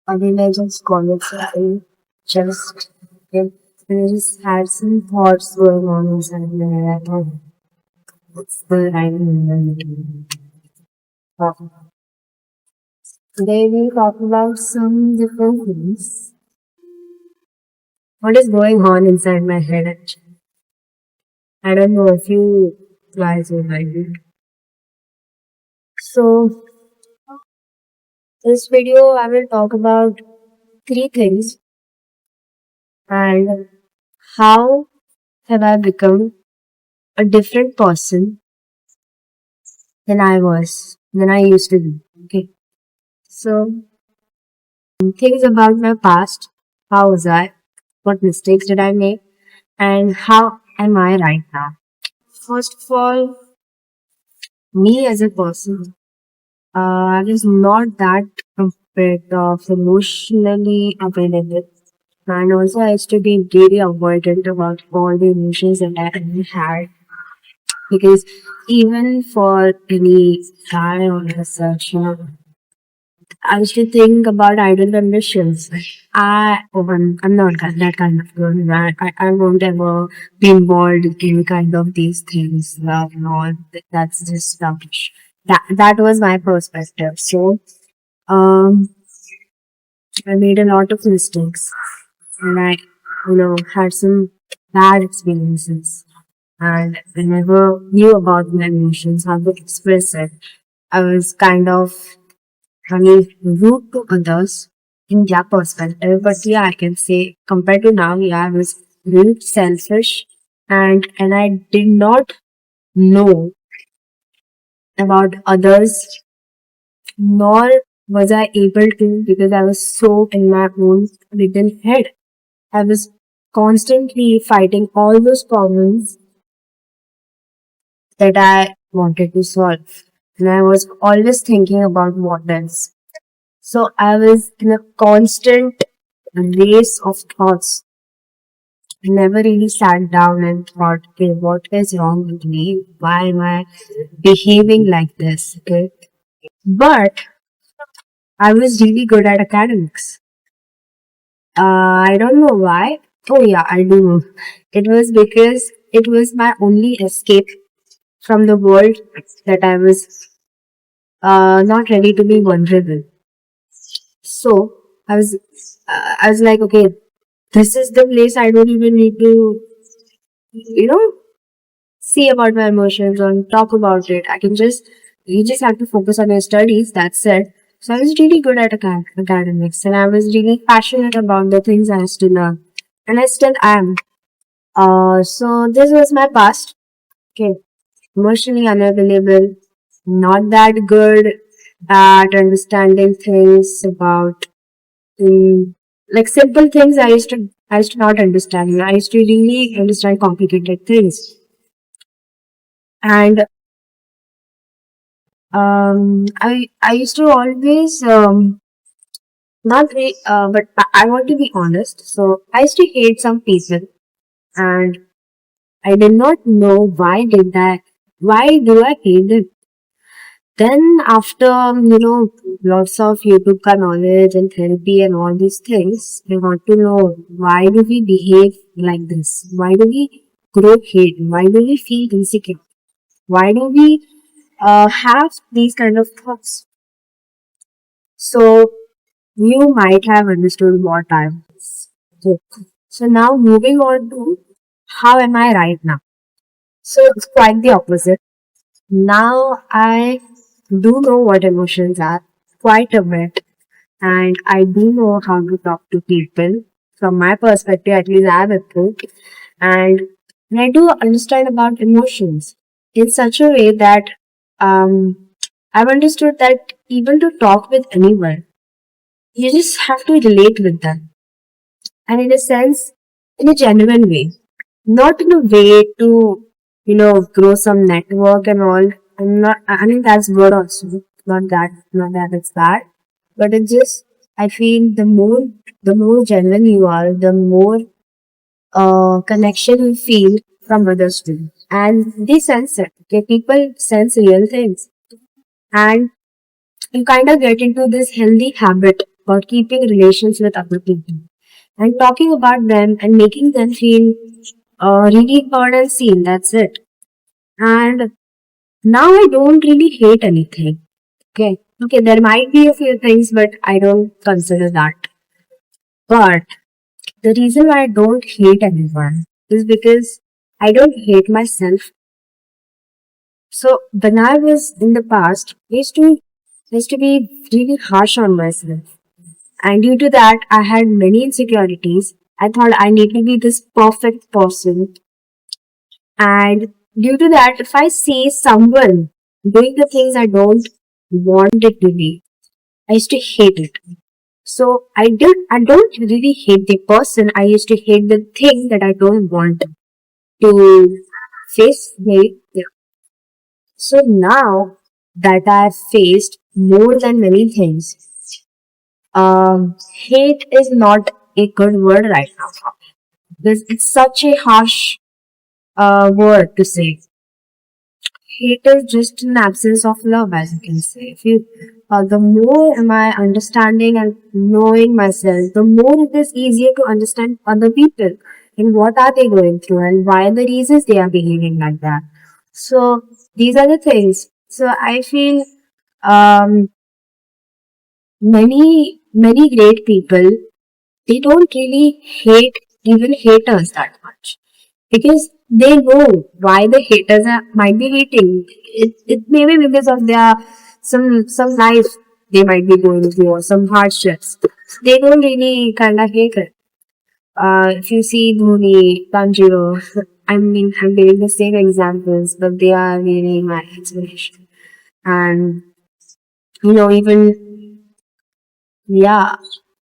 Again, I just call it something just it, I just had some thoughts going on inside my head. I thought it's the right moment to talk about. Today we'll talk about some different things. What is going on inside my head actually? I don't know if you guys would like it. So this video I will talk about three things and how have I become a different person than I used to be. Okay. So, things about my past. How was I? What mistakes did I make? And how am I right now? First of all, me as a person, I was not that bit of emotionally available. And also, I used to be really avoidant about all the emotions that I ever had. Because even for any guy or as such, I used to think about idle ambitions. I'm not that kind of girl. I won't ever be involved in any kind of these things. Love and all. That's just rubbish. That was my perspective. So, um, I made a lot of mistakes, and had some bad experiences, and I never knew about my emotions, how to express it. I was kind of rude to others in their perspective. But yeah, I can say compared to now, yeah, I was really selfish and I did not know about others, nor was I able to because I was so in my own little head. I was constantly fighting all those problems that I wanted to solve. And I was always thinking about what else. So I was in a constant race of thoughts. I never really sat down and thought, okay, what is wrong with me? Why am I behaving like this? Okay. But I was really good at academics. I don't know why. Oh yeah, I do know. It was because it was my only escape from the world that I was not ready to be vulnerable. So I was like, okay, this is the place I don't even need to, you know, see about my emotions or talk about it. You just have to focus on your studies. That's it. So I was really good at academics and I was really passionate about the things I used to learn. And I still am. So this was my past. Okay. Emotionally unavailable, not that good at understanding things about like simple things I used to not understand. I used to really understand complicated things. And I used to always not re- but I want to be honest. So I used to hate some people, and I did not know why did that. Why do I hate them? Then after lots of YouTube knowledge and therapy and all these things, I want to know why do we behave like this? Why do we grow hate? Why do we feel insecure? Why do we have these kind of thoughts? So you might have understood what I was. Okay. So now moving on to how am I right now? So it's quite the opposite. Now I do know what emotions are quite a bit, and I do know how to talk to people. From my perspective, at least I have improved, and I do understand about emotions in such a way that um, I've understood that even to talk with anyone, you just have to relate with them, and in a sense, in a genuine way, not in a way to grow some network and all. I'm not. I mean that's good also. Not that it's bad, but it's just I feel the more genuine you are, the more connection you feel from others too, and they sense it. Okay, people sense real things, and you kind of get into this healthy habit. about keeping relations with other people and talking about them and making them feel really heard and seen. That's it. And now I don't really hate anything. Okay. Okay, there might be a few things, but I don't consider that. But the reason why I don't hate anyone is because I don't hate myself. So when I was in the past, I used to be really harsh on myself. And due to that, I had many insecurities. I thought I need to be this perfect person. And due to that, if I see someone doing the things I don't want it to be, I used to hate it. So I don't really hate the person. I used to hate the thing that I don't want to face me. Yeah. So now that I've faced more than many things, hate is not a good word right now because it's such a harsh word to say. Hate is just an absence of love, as you can say. If you, the more am I understanding and knowing myself, the more it is easier to understand other people and what are they going through and why the reasons they are behaving like that. So these are the things. So I feel um, many great people, they don't really hate even haters that much because they know why the haters might be hating. It may be because of their some life they might be going through or some hardships. They don't really kind of hate it. If you see Dhoni, Tanjiro, I mean, I'm giving the same examples, but they are really my inspiration. And even yeah,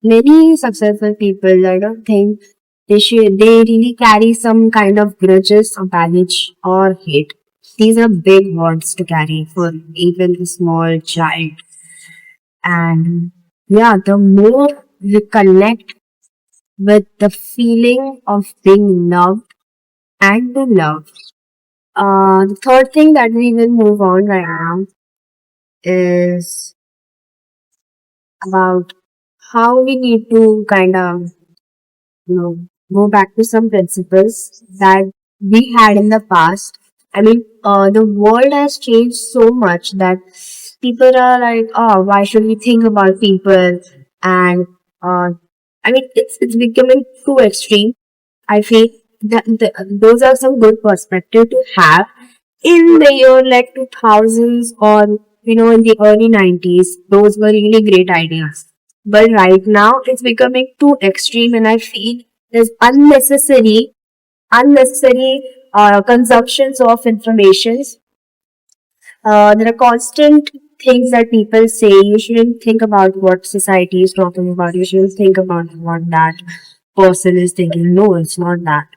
many successful people, I don't think they really carry some kind of grudges or baggage or hate. These are big words to carry for even a small child. And yeah, the more we connect with the feeling of being loved and to love. The third thing that we will move on right now is about how we need to kind of go back to some principles that we had in the past. I mean, the world has changed so much that people are like, oh, why should we think about people? And uh, I mean, it's becoming too extreme. I feel that those are some good perspective to have in the year like 2000s or in the early 90s. Those were really great ideas. But right now it's becoming too extreme, and I feel there's unnecessary consumptions of informations. There are constant things that people say. You shouldn't think about what society is talking about. You shouldn't think about what that person is thinking. No, it's not that.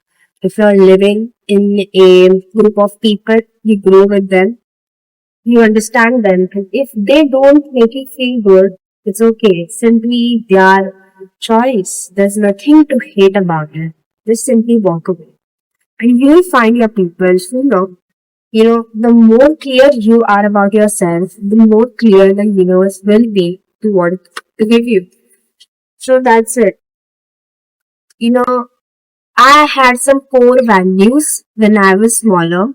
If you're living in a group of people, you grow with them, you understand them. And if they don't make you feel good, it's okay. It's simply their choice. There's nothing to hate about it. Just simply walk away. And you'll find your people the more clear you are about yourself, the more clear the universe will be to what to give you. So that's it. You know, I had some core values when I was smaller,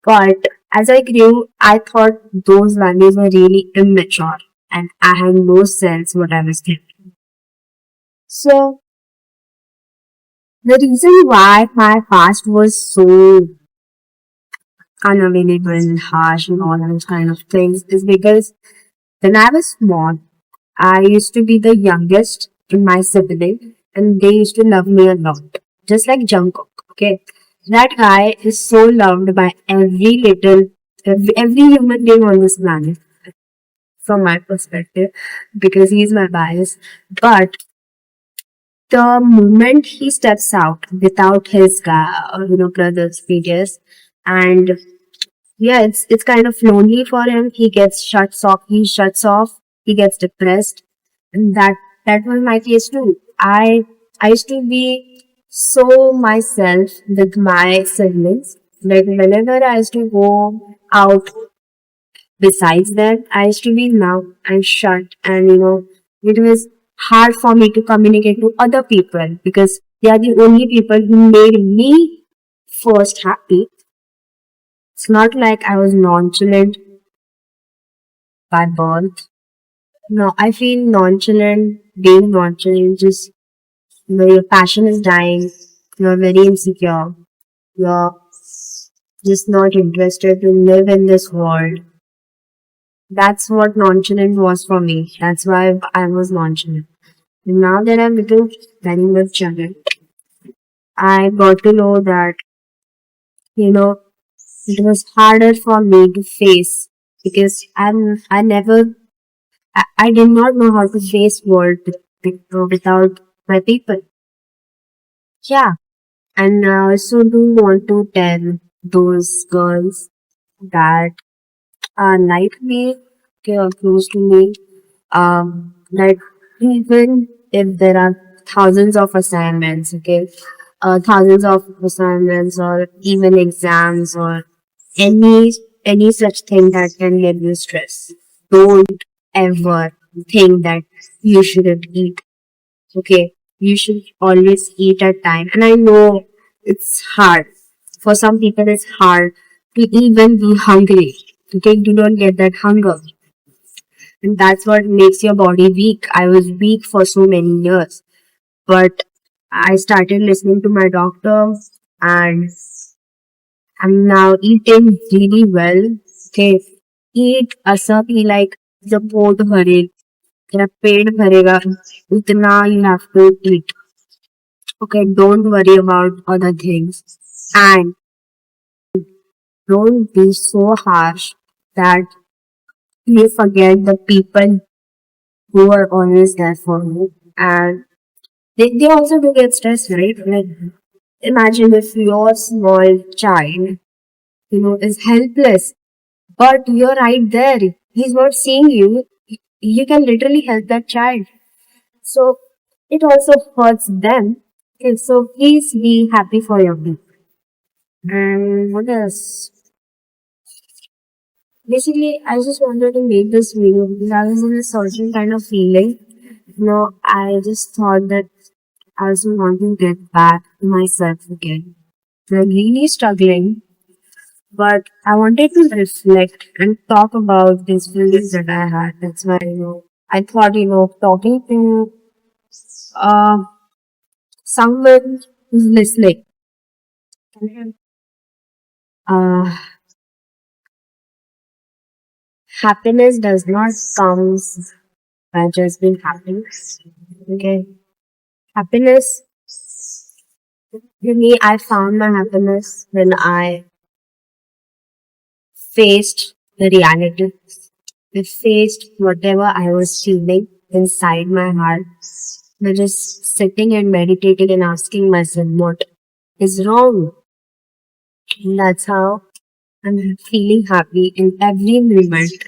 but as I grew, I thought those values were really immature and I had no sense what I was thinking. So the reason why my past was so unavailable, harsh, and all those kind of things is because when I was small, I used to be the youngest in my sibling, and they used to love me a lot, just like Jungkook. Okay, that guy is so loved by every human being on this planet, from my perspective, because he's my bias. But the moment he steps out without his brothers, BTS, and yeah, it's kind of lonely for him. He gets shuts off. He shuts off. He gets depressed, and that was my case too. I used to be so myself with my siblings. Like whenever I used to go out, besides that, I used to be loud and shut, and It was hard for me to communicate to other people because they are the only people who made me first happy. It's not like I was nonchalant by birth. No, I feel nonchalant, being nonchalant, just your passion is dying, you're very insecure, you're just not interested to live in this world. That's what nonchalant was for me. That's why I was nonchalant. And now that I'm little very much children, I got to know that, you know, it was harder for me to face because I did not know how to face world without my people. Yeah. And I also do want to tell those girls that are like me, okay, or close to me, that even if there are thousands of assignments, okay, thousands of assignments or even exams or any any such thing that can give you stress, don't ever think that you shouldn't eat. Okay, you should always eat at time. And I know it's hard. For some people, it's hard to even be hungry. Okay, you don't get that hunger. And that's what makes your body weak. I was weak for so many years. But I started listening to my doctor and I'm now eating really well. Okay, eat ऐसा भी like जब पेट भरे तेरा पेट भरेगा उतना you have to eat. Okay, don't worry about other things. And don't be so harsh that you forget the people who are always there for you. And they also do get stressed, right? Like, imagine if your small child, is helpless, but you're right there. He's not seeing you. You can literally help that child. So it also hurts them. Okay, so please be happy for your people. And what else? Basically, I just wanted to make this video because I was in a certain kind of feeling. I just thought that I also want to get back to myself again. I'm really struggling, but I wanted to reflect and talk about these feelings that I had. That's why, I thought, talking to uh, someone who's listening. Uh, Happiness does not come by just being happy. Okay. Happiness, to me, I found my happiness when I faced the reality. I faced whatever I was feeling inside my heart. By just sitting and meditating and asking myself what is wrong. And that's how I'm feeling happy in every moment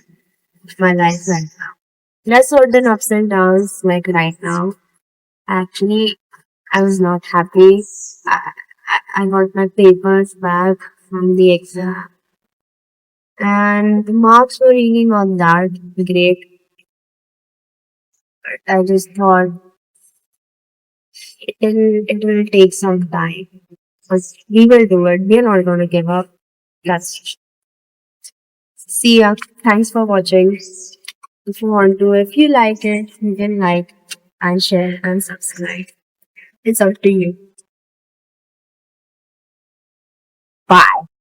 of my life right now. There are certain ups and downs, like right now. Actually, I was not happy. I got my papers back from the exam, and the marks were really not that great. I just thought it will take some time, but we will do it. We are not going to give up. Let's see ya. Thanks for watching. If you like it, you can like and share and subscribe. It's up to you. Bye.